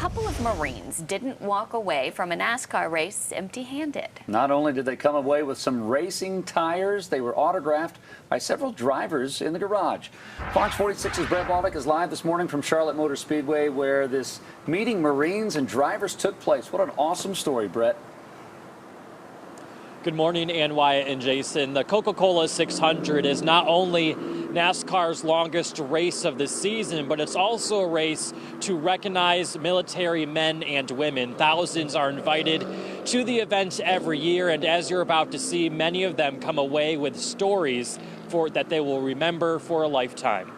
couple of Marines didn't walk away from a NASCAR race empty-handed. Not only did they come away with some racing tires, they were autographed by several drivers in the garage. Fox 46's Brett Wallach is live this morning from Charlotte Motor Speedway, where this meeting Marines and drivers took place. What an awesome story, Brett. Good morning, Ann, Wyatt, and Jason. The Coca-Cola 600 is not only NASCAR's longest race of the season, but it's also a race to recognize military men and women. Thousands are invited to the event every year, and as you're about to see, many of them come away with stories that they will remember for a lifetime.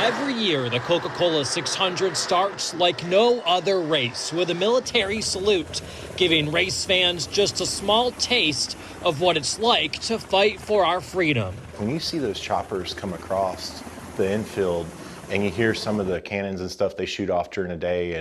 Every year, the Coca-Cola 600 starts like no other race, with a military salute, giving race fans just a small taste of what it's like to fight for our freedom. When you see those choppers come across the infield and you hear some of the cannons and stuff they shoot off during the day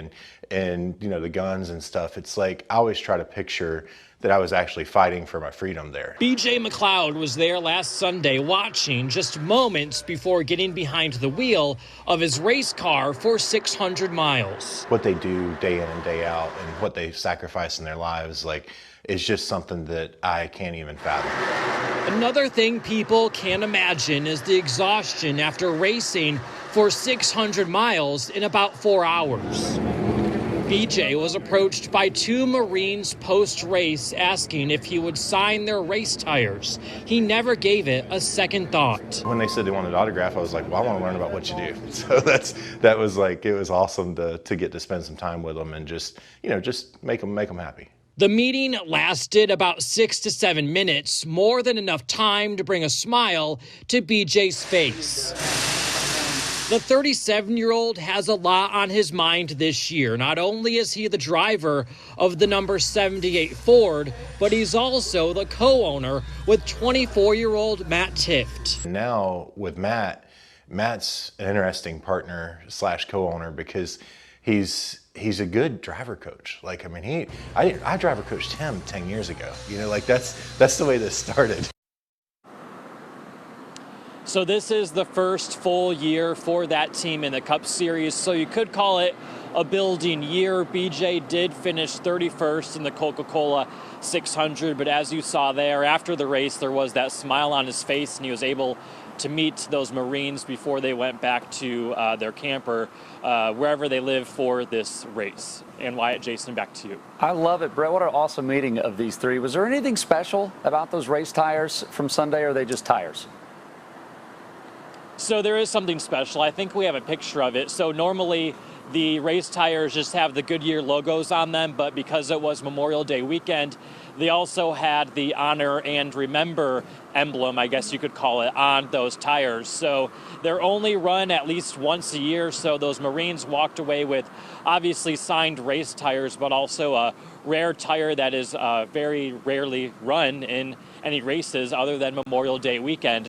and you know, the guns and stuff, it's like I always try to picture that I was actually fighting for my freedom there. BJ McLeod was there last Sunday watching just moments before getting behind the wheel of his race car for 600 miles. What they do day in and day out and what they sacrifice in their lives, like, is just something that I can't even fathom. Another thing people can't imagine is the exhaustion after racing for 600 miles in about 4 hours. BJ was approached by two Marines post-race asking if he would sign their race tires. He never gave it a second thought. When they said they wanted an autograph, I was like, well, I want to learn about what you do. So that was like, it was awesome to get to spend some time with them and just, you know, just make them happy. The meeting lasted about 6 to 7 minutes, more than enough time to bring a smile to BJ's face. The 37-year-old has a lot on his mind this year. Not only is he the driver of the number 78 Ford, but he's also the co-owner with 24-year-old Matt Tift. Now with Matt's an interesting partner slash co-owner because he's a good driver coach. Like, I mean, I driver coached him 10 years ago. You know, like that's the way this started. So this is the first full year for that team in the Cup Series, so you could call it a building year. BJ did finish 31st in the Coca-Cola 600, but as you saw there, after the race, there was that smile on his face, and he was able to meet those Marines before they went back to their camper, wherever they live for this race. And Wyatt, Jason, back to you. I love it, Brett. What an awesome meeting of these three. Was there anything special about those race tires from Sunday, or are they just tires? So there is something special. I think we have a picture of it. So normally the race tires just have the Goodyear logos on them, but because it was Memorial Day weekend, they also had the Honor and Remember emblem, I guess you could call it, on those tires. So they're only run at least once a year, so those Marines walked away with obviously signed race tires, but also a rare tire that is very rarely run in any races other than Memorial Day weekend.